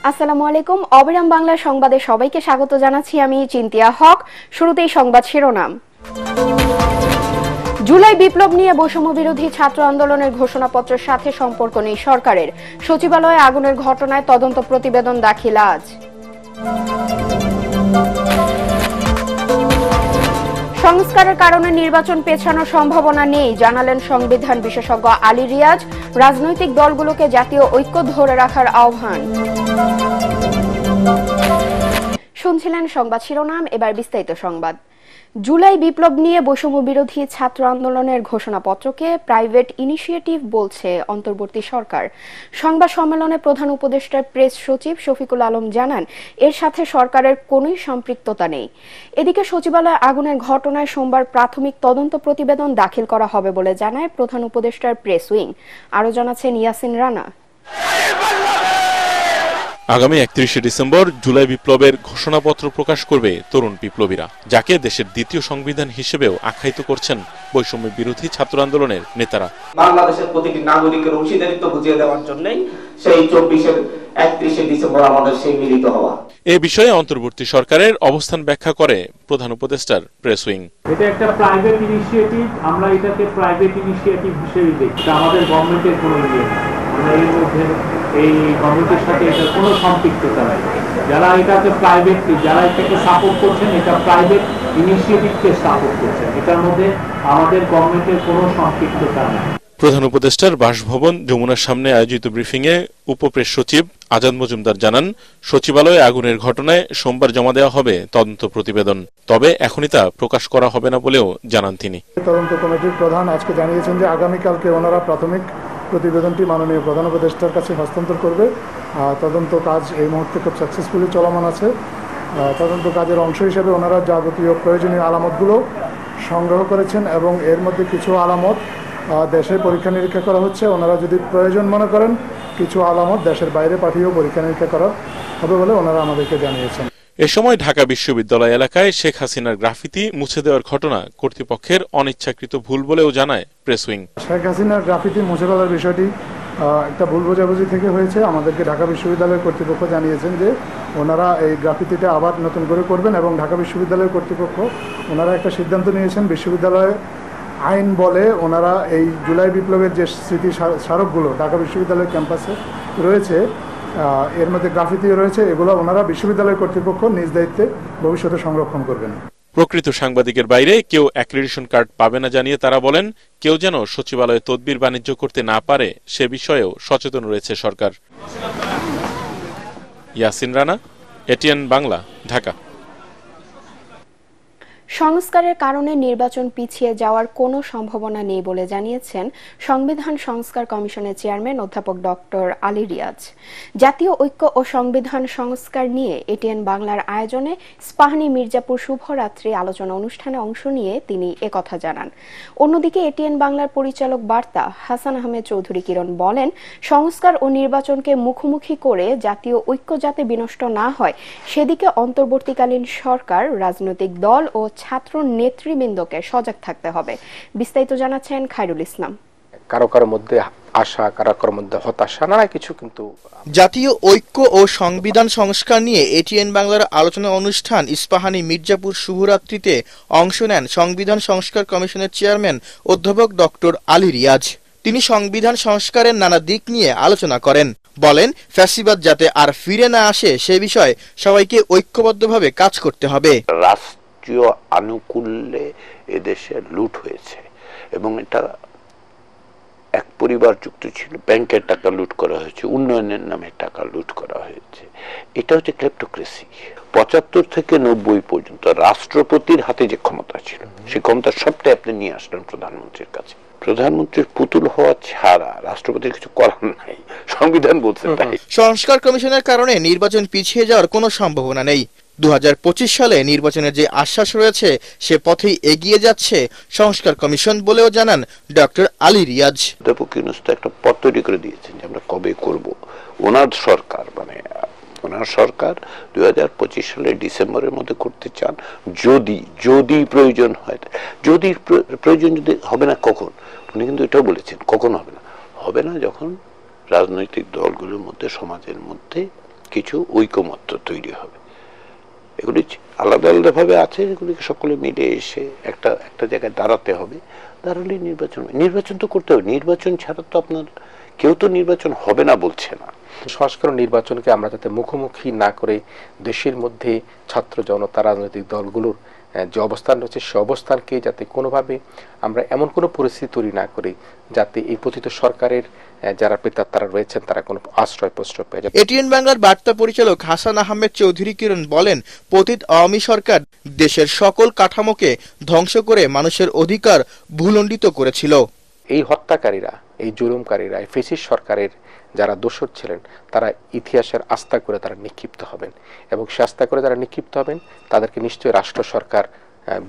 আসসালামু আলাইকুম। অবিরাম বাংলা সংবাদে সবাইকে স্বাগত জানাচ্ছি। আমি চিন্তিয়া হক। শুরুতেই সংবাদ শিরোনাম। জুলাই বিপ্লব নিয়ে বৈষম্য বিরোধী ছাত্র আন্দোলনের ঘোষণাপত্রের সাথে সম্পর্ক নেই সরকারের। সচিবালয়ে আগুনের ঘটনায় তদন্ত প্রতিবেদন দাখিল আজ। সংস্কারের কারণে নির্বাচন পেছানোর সম্ভাবনা নেই জানালেন সংবিধান বিশেষজ্ঞ আলী রিয়াজ। রাজনৈতিক দলগুলোকে জাতীয় ঐক্য ধরে রাখার আহ্বান। শুনছিলেন সংবাদ শিরোনাম, এবার বিস্তারিত সংবাদ। জুলাই বিপ্লব নিয়ে বৈষম্য বিরোধী ছাত্র আন্দোলনের ঘোষণাপত্রকে প্রাইভেট ইনিশিয়েটিভ বলছে অন্তর্বর্তী সরকার। সংবাদ সম্মেলনে প্রধান উপদেষ্টার প্রেস সচিব শফিকুল আলম জানান, এর সাথে সরকারের কোনোই সম্পৃক্ততা নেই। এদিকে সচিবালয়ে আগুনের ঘটনায় সোমবার প্রাথমিক তদন্ত প্রতিবেদন দাখিল করা হবে বলে জানায় প্রধান উপদেষ্টার প্রেস উইং। আরও জানাচ্ছেন ইয়াসিন রানা। আগামী 31শে ডিসেম্বর জুলাই বিপ্লবের ঘোষণাপত্র প্রকাশ করবে তরুণ বিপ্লবীরা, যাকে দেশের দ্বিতীয় সংবিধান হিসেবেও আখ্যায়িত করছেন বৈষম্য বিরোধী ছাত্র আন্দোলনের নেতারা। বাংলাদেশের প্রতিটি নাগরিকের অংশীদারিত্ব বুঝিয়ে দেওয়ার জন্যই সেই 31শে ডিসেম্বর আমাদের সেই মিলিত হওয়া। এ বিষয়ে অন্তর্বর্তী সরকারের অবস্থান ব্যাখ্যা করে প্রধান উপদেষ্টার প্রেস উইং। এটা একটা প্রাইভেট ইনিশিয়েটিভ, আমরা এটাকে প্রাইভেট ইনিশিয়েটিভ হিসেবে দেখি। আমাদের গভর্নমেন্টের কোনো ইয়ে নেই, এর মধ্যে এই গভর্নমেন্টের সাথে এটার কোনো সম্পৃক্ততা নাই। যারা এটাকে প্রাইভেটলি, যারা এটাকে সাপোর্ট করছেন, এটা প্রাইভেট ইনিশিয়েটিভকে সাপোর্ট করছেন। এটার মধ্যে আমাদের গভর্নমেন্টের কোনো সম্পৃক্ততা নেই। প্রধান উপদেষ্টার বাসভবন যমুনার সামনে আয়োজিত ব্রিফিংয়ে উপপ্রেস সচিব আজাদ মজুমদার জানান, সচিবালয়ে আগুনের ঘটনায় সোমবার জমা দেওয়া হবে তদন্ত প্রতিবেদন। তবে এখনই তা প্রকাশ করা হবে না বলেও জানান তিনি। তদন্ত কমিটির প্রধান আজকে জানিয়েছেন যে আগামীকালকে ওনারা প্রাথমিক প্রতিবেদনটি মাননীয় প্রধান উপদেষ্টার কাছে হস্তান্তর করবে। তদন্ত কাজ এই মুহূর্তে খুব সাকসেসফুলি চলমান আছে। তদন্ত কাজের অংশ হিসেবে ওনারা যাবতীয় প্রয়োজনীয় আলামতগুলো সংগ্রহ করেছেন এবং এর মধ্যে কিছু আলামত দেশে পরীক্ষা নিরীক্ষা করা হচ্ছে। ওনারা যদি প্রয়োজন মনে করেন কিছু আলামত দেশের বাইরে পাঠিয়েও পরীক্ষা নিরীক্ষা করা হবে বলে ওনারা আমাদেরকে জানিয়েছেন। এ সময় ঢাকা বিশ্ববিদ্যালয় এলাকায় শেখ হাসিনার গ্রাফিতি মুছে দেওয়ার ঘটনা কর্তৃপক্ষের অনিচ্ছাকৃত ভুল বলেও জানায় প্রেস উইং। শেখ হাসিনার গ্রাফিতি মুছে ফেলার বিষয়টি একটা ভুল বোঝাবুঝি থেকে হয়েছে। আমাদেরকে ঢাকা বিশ্ববিদ্যালয়ের কর্তৃপক্ষ জানিয়েছেন যে ওনারা এই গ্রাফিতিটা আবার নতুন করে করবেন এবং ঢাকা বিশ্ববিদ্যালয়ের কর্তৃপক্ষ ওনারা একটা সিদ্ধান্ত নিয়েছেন, বিশ্ববিদ্যালয়ে আইন বলে ওনারা এই জুলাই বিপ্লবের যে স্মৃতি স্মারকগুলো ঢাকা বিশ্ববিদ্যালয়ের ক্যাম্পাসে রয়েছে, এর মধ্যে গ্রাফিতিও রয়েছে, এগুলো ওনারা বিশ্ববিদ্যালয়ের কর্তৃপক্ষ নিজ দায়িত্বে ভবিষ্যতে সংরক্ষণ করবেন। প্রকৃত সাংবাদিকের বাইরে কেউ অ্যাক্রিডিটেশন কার্ড পাবে না জানিয়ে তারা বলেন, কেউ যেন সচিবালয়ে তদবির বাণিজ্য করতে না পারে সে বিষয়েও সচেতন রয়েছে সরকার। ইয়াসিন রানা, এটিএন বাংলা, ঢাকা। সংস্কারের কারণে নির্বাচন পিছিয়ে যাওয়ার কোনো সম্ভাবনা নেই বলে জানিয়েছেন সংবিধান সংস্কার কমিশনের চেয়ারম্যান অধ্যাপক ডক্টর আলী রিয়াজ। জাতীয় ঐক্য ও সংবিধান সংস্কার নিয়ে এটিএন বাংলার আয়োজনে ইস্পাহানী মির্জাপুর শুভরাত্রি আলোচনা অনুষ্ঠানে অংশ নিয়ে তিনি একথা জানান। অন্যদিকে এটিএন বাংলার পরিচালক বার্তা হাসান আহমেদ চৌধুরী কিরণ বলেন, সংস্কার ও নির্বাচনকে মুখোমুখি করে জাতীয় ঐক্য যাতে বিনষ্ট না হয় সেদিকে অন্তর্বর্তীকালীন সরকার, রাজনৈতিক দল ও ছাত্র নেতৃবৃন্দকে সজাগ থাকতে হবে। বিস্তারিত জানাচ্ছেন খায়রুল ইসলাম। কারো কারো মধ্যে আশা, কারো কারো মধ্যে হতাশা, নানা কিছু। কিন্তু জাতীয় ঐক্য ও সংবিধান সংস্কার নিয়ে এটিএন বাংলার আলোচনা অনুষ্ঠান ইস্পাহানী মির্জাপুর শুভরাত্রিতে অংশ নেন সংবিধান সংস্কার কমিশনের চেয়ারম্যান অধ্যাপক ডক্টর আলী রিয়াজ। তিনি সংবিধান সংস্কারের নানা দিক নিয়ে আলোচনা করেন। বলেন, ফ্যাসিবাদ যাতে আর ফিরে না আসে সে বিষয়ে সবাইকে ঐক্যবদ্ধভাবে কাজ করতে হবে। রাষ্ট্রীয় আনুকূল্যে এদেশে লুট হয়েছে এবং এটা এক পরিবার যুক্ত ছিল। ব্যাংকের টাকা লুট করা হয়েছে, উন্নয়নের নামে টাকা লুট করা হয়েছে। এটা হচ্ছে ক্লেপ্টোক্রেসি। 75 থেকে 90 পর্যন্ত রাষ্ট্রপতির হাতে যে ক্ষমতা ছিল সেই ক্ষমতা সবটাই আপনি নিয়ে আসলেন প্রধানমন্ত্রীর কাছে। প্রধানমন্ত্রীর পুতুল হওয়া ছাড়া রাষ্ট্রপতির কিছু করার নাই, সংবিধান বলছে তাই। সংস্কার কমিশনের কারণে নির্বাচন পিছিয়ে যাওয়ার কোনো সম্ভাবনা নেই। 2025 সালে নির্বাচনের যে আশ্বাস রয়েছে সে পথেই এগিয়ে যাচ্ছে সংস্কার কমিশন বলেও জানান ডক্টর আলী রিয়াজ। অধ্যাপক ইউনূস একটা পথ তৈরি করে দিয়েছেন যে আমরা কবে করব। ওনার সরকার ওনার সরকার 2025 সালের ডিসেম্বরের মধ্যে করতে চান, যদি প্রয়োজন হয়। যদি প্রয়োজন যদি হবে না কখন, উনি কিন্তু এটাও বলেছেন কখন হবে না যখন রাজনৈতিক দলগুলোর মধ্যে, সমাজের মধ্যে কিছু ঐকমত্য তৈরি হবে। এগুলি আলাদা আলাদা ভাবে আছে, এগুলিকে সকলে মিলে এসে একটা জায়গায় দাঁড়াতে হবে। দাঁড়ালে নির্বাচন তো করতে হবে। নির্বাচন ছাড়া তো আপনার কেউ তো নির্বাচন হবে না বলছে না। সংস্কার নির্বাচনকে আমরা যাতে মুখোমুখি না করে দেশের মধ্যে ছাত্র জনতা রাজনৈতিক দলগুলোর যে অবস্থান রয়েছে সে অবস্থানকে যাতে কোনোভাবে আমরা এমন কোনো পরিস্থিতি তৈরি না করি যাতে এই পতিত সরকারের যারা প্রেতাত্মারা রয়েছেন তারা কোনো আশ্রয় প্রশ্রয় পেয়ে যায়। এটিএন বাংলার বার্তা পরিচালক হাসান আহমেদ চৌধুরী কিরণ বলেন, পতিত আওয়ামী সরকার দেশের সকল কাঠামোকে ধ্বংস করে মানুষের অধিকার ভূলণ্ডিত করেছিল। এই হত্যাকারীরা, এই জুলুমকারীরা, এই ফ্যাসিস্ট সরকারের যারা দোষর ছিলেন তারা ইতিহাসের আস্থা করে তারা নিক্ষিপ্ত হবেন, এবং সে আস্থা করে যারা নিক্ষিপ্ত হবেন তাদেরকে নিশ্চয়ই রাষ্ট্র সরকার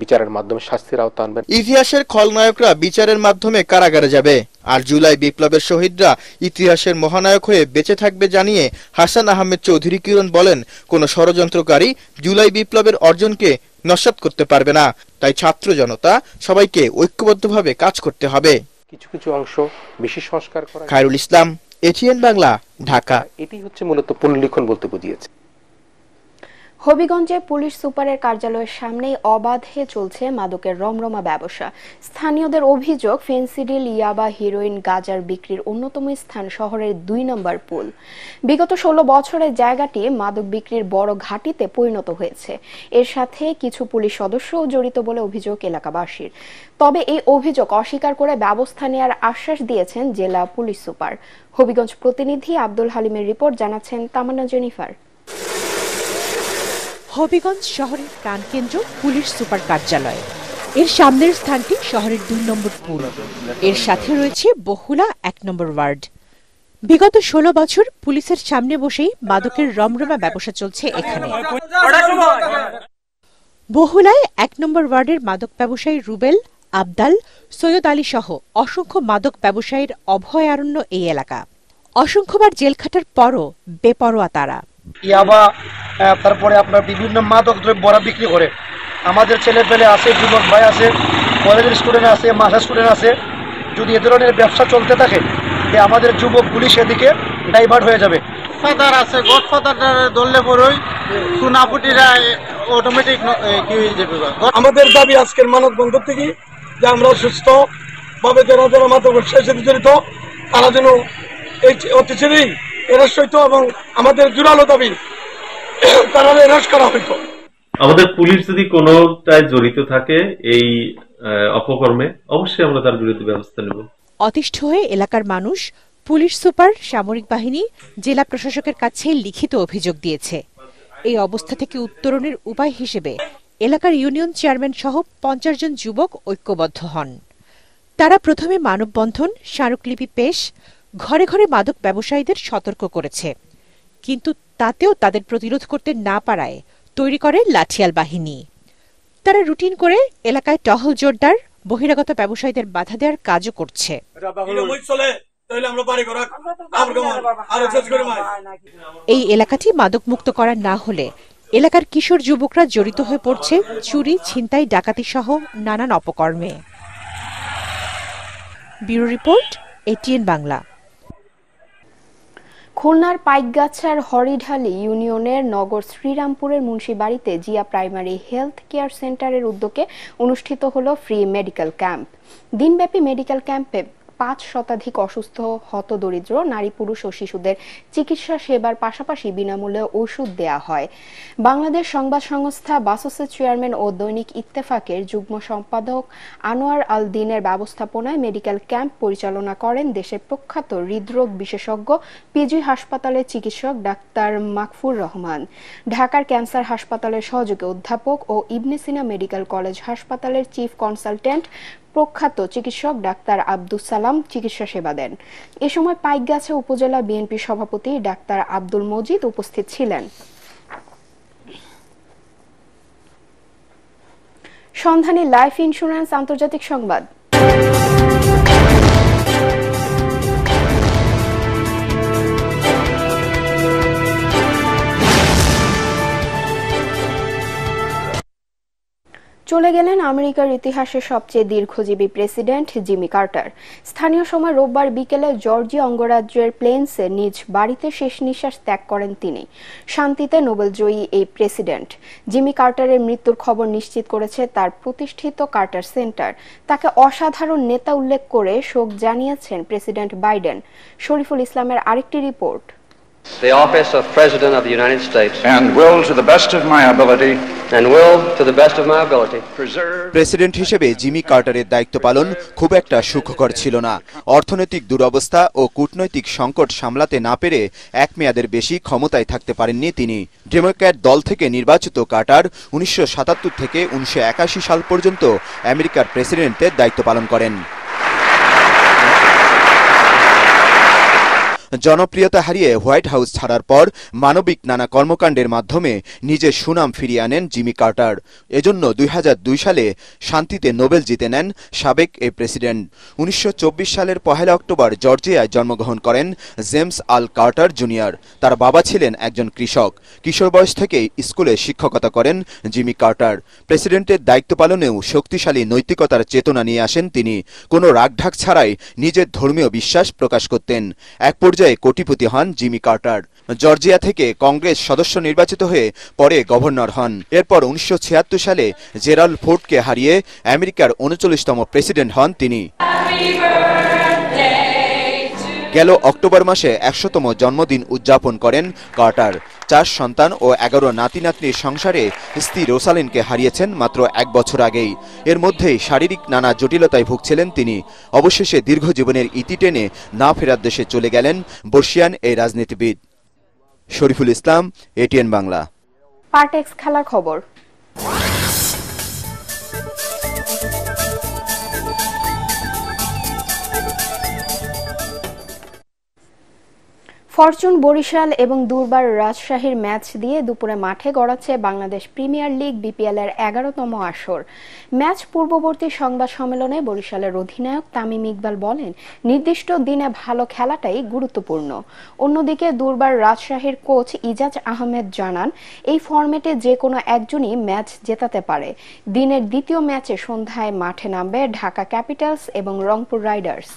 বিচারের মাধ্যমে শাস্তির আওতা আনবেন। ইতিহাসের খলনায়করা বিচারের মাধ্যমে কারাগারে যাবে, আর জুলাই বিপ্লবের শহীদরা ইতিহাসের মহানায়ক হয়ে বেঁচে থাকবে জানিয়ে হাসান আহমেদ চৌধুরী কিরণ বলেন, কোন ষড়যন্ত্রকারী জুলাই বিপ্লবের অর্জনকে নস্যাৎ করতে পারবে না। তাই ছাত্র জনতা সবাইকে ঐক্যবদ্ধভাবে কাজ করতে হবে। কিছু কিছু অংশ বেশি সংস্কার করা। খায়রুল ইসলাম, এটিএন বাংলা, ঢাকা। এটি হচ্ছে মূলত পুনর্লিখন বলতে বুঝিয়েছে। হবিগঞ্জে পুলিশ সুপারের কার্যালয়ের সামনেই অবাধে চলছে মাদকের রমরমা ব্যবসা। স্থানীয়দের অভিযোগ, ফেন্সিডিল, ইয়াবা, হিরোইন, গাঁজার বিক্রির অন্যতম স্থান শহরের ২ নম্বর পুল। বিগত ১৬ বছরের জায়গাটি মাদক বিক্রির বড় ঘাঁটিতে পরিণত হয়েছে। এর সাথে কিছু পুলিশ সদস্যও জড়িত বলে অভিযোগ এলাকাবাসীর। তবে এই অভিযোগ অস্বীকার করে ব্যবস্থা নেওয়ার আশ্বাস দিয়েছেন জেলা পুলিশ সুপার। হবিগঞ্জ প্রতিনিধি আব্দুল হালিমের রিপোর্ট, জানাচ্ছেন তামান্না জেনিফার। হবিগঞ্জ শহরের প্রাণকেন্দ্র পুলিশ সুপার কার্যালয়। এর সামনের স্থানটি শহরের ২ নম্বর পুল। এর সাথে রয়েছে বহুলা ১ নম্বর ওয়ার্ড। বিগত ১৬ বছর পুলিশের সামনে বসেই মাদকের রমরমা ব্যবসা চলছে এখানে। বহুলায় ১ নম্বর ওয়ার্ডের মাদক ব্যবসায়ী রুবেল, আবদাল, সৈয়দ আলী সহ অসংখ্য মাদক ব্যবসায়ীর অভয়ারণ্য এই এলাকা। অসংখ্যবার জেল খাটার পরও বেপরোয়া তারা। ইয়াবা, তারপরে আপনার বিভিন্ন মাদক দ্রব্য বিক্রি করে। আমাদের ছেলে পেলে আছে, যুবক ভাই আছে, কলেজের স্টুডেন্ট আছে, মাস্টার স্টুডেন্ট আছে। যদি এ ধরনের ব্যবসা চলতে থাকে যে আমাদের যুবকগুলি সেদিকে ডাইভার্ট হয়ে যাবে। ফাদার আছে, গড ফাদার ধরলে পরই সুনাপুটিরা অটোমেটিক কি হয়ে যাবে। আমাদের দাবি আজকের মানববন্ধন থেকে যে আমরা সুস্থভাবে যারা যারা মাদক ব্যবসার সাথে জড়িত তারা যেন এই অতি শীঘ্রই এরেস্ট হইতো, এবং আমাদের জোরালো দাবি তারা এরেস্ট করা হইতো। আমাদের পুলিশ যদি কোনোটায় জড়িত থাকে এই অপকর্মে, অবশ্যই আমরা তার বিরুদ্ধে ব্যবস্থা নেব। অতিষ্ঠ হয়ে এলাকার মানুষ পুলিশ সুপার, সামরিক বাহিনী, জেলা প্রশাসকের কাছে লিখিত অভিযোগ দিয়েছে। এই অবস্থা থেকে উত্তরণের উপায় হিসেবে এলাকার ইউনিয়ন চেয়ারম্যান সহ ৫০ জন যুবক ঐক্যবদ্ধ হন। তারা প্রথমে মানববন্ধন, স্মারকলিপি পেশ, ঘরে ঘরে মাদক ব্যবসায়ীদের সতর্ক করেছে। কিন্তু তাতেও তাদের প্রতিরোধ করতে না পারায় তৈরি করে লাঠিয়াল বাহিনী। তারা রুটিন করে এলাকায় টহল জোরদার, বহিরাগত ব্যবসায়ীদের বাধা দেওয়ার কাজও করছে। এই এলাকাটি মাদক মুক্ত করা না হলে এলাকার কিশোর যুবকরা জড়িত হয়ে পড়ছে চুরি, ছিনতাই, ডাকাতি সহ নানান অপকর্মে। Bureau report, ATN Bangla. খুলনার পাইকগাছার হরিঢালি ইউনিয়নের নগর শ্রীরামপুরের মুন্সিবাড়িতে জিয়া প্রাইমারি হেলথ কেয়ার সেন্টারের উদ্যোগে অনুষ্ঠিত হলো ফ্রি মেডিকেল ক্যাম্প। দিনব্যাপী মেডিকেল ক্যাম্পে ৫ শতাধিক অসুস্থ হতদরিদ্র নারী, পুরুষ ও শিশুদের চিকিৎসা সেবার পাশাপাশি বিনামূল্যে ওষুধ দেয়া হয়। বাংলাদেশ সংবাদ সংস্থা বাসসের চেয়ারম্যান ও দৈনিক ইত্তেফাকের যুগ্ম সম্পাদক আনোয়ার আল দিনের ব্যবস্থাপনায় মেডিকেল ক্যাম্প পরিচালনা করেন দেশের প্রখ্যাত হৃদরোগ বিশেষজ্ঞ পিজি হাসপাতালের চিকিৎসক ডাক্তার মাকফুর রহমান। ঢাকার ক্যান্সার হাসপাতালের সহযোগী অধ্যাপক ও ইবনে সিনা মেডিকেল কলেজ হাসপাতালের চিফ কনসালটেন্ট প্রখ্যাত চিকিৎসক ডাক্তার আব্দুস সালাম চিকিৎসা সেবা দেন। এ সময় পাইকগাছা উপজেলা বিএনপি সভাপতি ডাক্তার আব্দুল মজিদ উপস্থিত ছিলেন। সন্ধানী লাইফ ইন্স্যুরেন্স আন্তর্জাতিক সংবাদ। চলে গেলেন আমেরিকার ইতিহাসে সবচেয়ে দীর্ঘজীবী প্রেসিডেন্ট জিমি কার্টার। স্থানীয় সময় রোববার বিকেলে জর্জিয়া অঙ্গরাজ্যের প্লেন্সে নিজ বাড়িতে শেষ নিঃশ্বাস ত্যাগ করেন তিনি। শান্তিতে নোবেলজয়ী এই প্রেসিডেন্ট জিমি কার্টারের মৃত্যুর খবর নিশ্চিত করেছে তার প্রতিষ্ঠিত কার্টার সেন্টার। তাকে অসাধারণ নেতা উল্লেখ করে শোক জানিয়েছেন প্রেসিডেন্ট বাইডেন। শরীফুল ইসলামের আরেকটি report. The office of President of the United States and will to the best of my ability president হিসেবে জিমি কার্টারের দায়িত্ব পালন খুব একটা সুখকর ছিল না। অর্থনৈতিক দুরবস্থা ও কূটনৈতিক সংকট সামলাতে না পেরে এক মেয়াদের বেশি ক্ষমতায় থাকতে পারেননি তিনি। ডেমোক্র্যাট দল থেকে নির্বাচিত কার্টার 1977 থেকে 1981 সাল পর্যন্ত আমেরিকার প্রেসিডেন্টের দায়িত্ব পালন করেন। জনপ্রিয়তা হারিয়ে হোয়াইট হাউস ছাড়ার পর মানবিক নানা কর্মকাণ্ডের মাধ্যমে নিজের সুনাম ফিরিয়ে আনেন জিমি কার্টার। এজন্য 2002 সালে শান্তিতে নোবেল জিতে নেন সাবেক এই প্রেসিডেন্ট। 1924 সালের 1 অক্টোবর জর্জিয়ায় জন্মগ্রহণ করেন জেমস আল কার্টার জুনিয়র। তার বাবা ছিলেন একজন কৃষক। কিশোর বয়স থেকেই স্কুলে শিক্ষকতা করেন জিমি কার্টার। প্রেসিডেন্টের দায়িত্ব পালনেও শক্তিশালী নৈতিকতার চেতনা নিয়ে আসেন তিনি। কোনো রাগঢাক ছাড়াই নিজের ধর্মীয় বিশ্বাস প্রকাশ করতেন। এক পর্যায়ে কোটিপতি হন জিমি কার্টার। জর্জিয়া থেকে কংগ্রেস সদস্য নির্বাচিত হয়ে পরে গভর্নর হন। এরপর 1976 সালে জেরাল্ড ফোর্ডকে হারিয়ে আমেরিকার 39তম প্রেসিডেন্ট হন তিনি। গেল অক্টোবর মাসে 100তম জন্মদিন উদযাপন করেন কার্টার। 4 সন্তান ও 11 নাতি নাতনির সংসারে স্ত্রী রোসালিনকে হারিয়েছেন মাত্র 1 বছর আগেই। এর মধ্যেই শারীরিক নানা জটিলতায় ভুগছিলেন তিনি। অবশেষে দীর্ঘ জীবনের ইতি টেনে না ফেরার দেশে চলে গেলেন বর্ষিয়ান এই রাজনীতিবিদ। শরীফুল ইসলাম, এটিএন বাংলা। পার্টেক্স খেলার খবর। ফরচুন বরিশাল এবং দুর্বার রাজশাহীর ম্যাচ দিয়ে দুপুরে মাঠে গড়াচ্ছে বাংলাদেশ প্রিমিয়ার লিগ বিপিএল এর 11তম আসর। ম্যাচ পূর্ববর্তী সংবাদ সম্মেলনে বরিশালের অধিনায়ক তামিম ইকবাল বলেন, নির্দিষ্ট দিনে ভালো খেলাটাই গুরুত্বপূর্ণ। অন্যদিকে দুর্বার রাজশাহীর কোচ ইজাজ আহমেদ জানান, এই ফরম্যাটে যে কোনো একজনই ম্যাচ জেতাতে পারে। দিনের দ্বিতীয় ম্যাচে সন্ধ্যায় মাঠে নামবে ঢাকা ক্যাপিটালস এবং রংপুর রাইডার্স।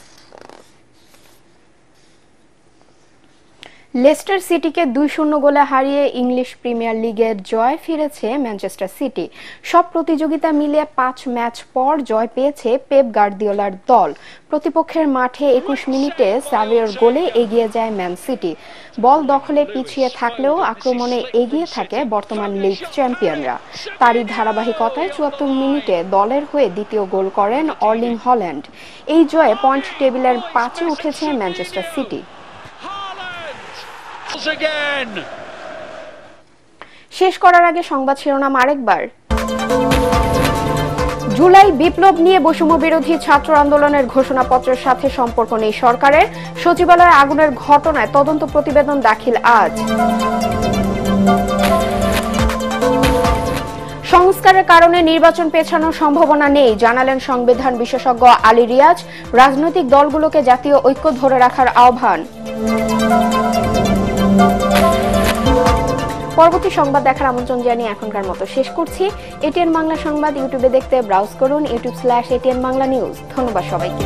লেস্টার সিটিকে 2-0 গোলে হারিয়ে ইংলিশ প্রিমিয়ার লিগের জয় ফিরেছে ম্যানচেস্টার সিটি। সব প্রতিযোগিতা মিলিয়ে 5 ম্যাচ পর জয় পেয়েছে পেপ গার্দিওলার দল। প্রতিপক্ষের মাঠে 21 মিনিটে সাভিওর গোলে এগিয়ে যায় ম্যান সিটি। বল দখলে পিছিয়ে থাকলেও আক্রমণে এগিয়ে থাকে বর্তমান লিগ চ্যাম্পিয়নরা। তারই ধারাবাহিকতায় 74 মিনিটে দলের হয়ে দ্বিতীয় গোল করেন অর্লিং হল্যান্ড। এই জয়ে পয়েন্ট টেবিলের 5-এ উঠেছে ম্যানচেস্টার সিটি। শেষ করার আগে সংবাদ শিরোনাম আরেকবার। জুলাই বিপ্লব নিয়ে বৈষম্য বিরোধী ছাত্র আন্দোলনের ঘোষণাপত্রের সাথে সম্পর্ক নেই সরকারের। সচিবালয়ে আগুনের ঘটনায় তদন্ত প্রতিবেদন দাখিল আজ। সংস্কারের কারণে নির্বাচন পেছানোর সম্ভাবনা নেই জানালেন সংবিধান বিশেষজ্ঞ আলী রিয়াজ। রাজনৈতিক দলগুলোকে জাতীয় ঐক্য ধরে রাখার আহ্বান। পরবর্তী সংবাদ দেখার আমন্ত্রণ জানিয়ে এখনকার মতো শেষ করছি। এটিএন বাংলা সংবাদ ইউটিউবে দেখতে ব্রাউজ করুন youtube/ATN বাংলা নিউজ। ধন্যবাদ সবাইকে।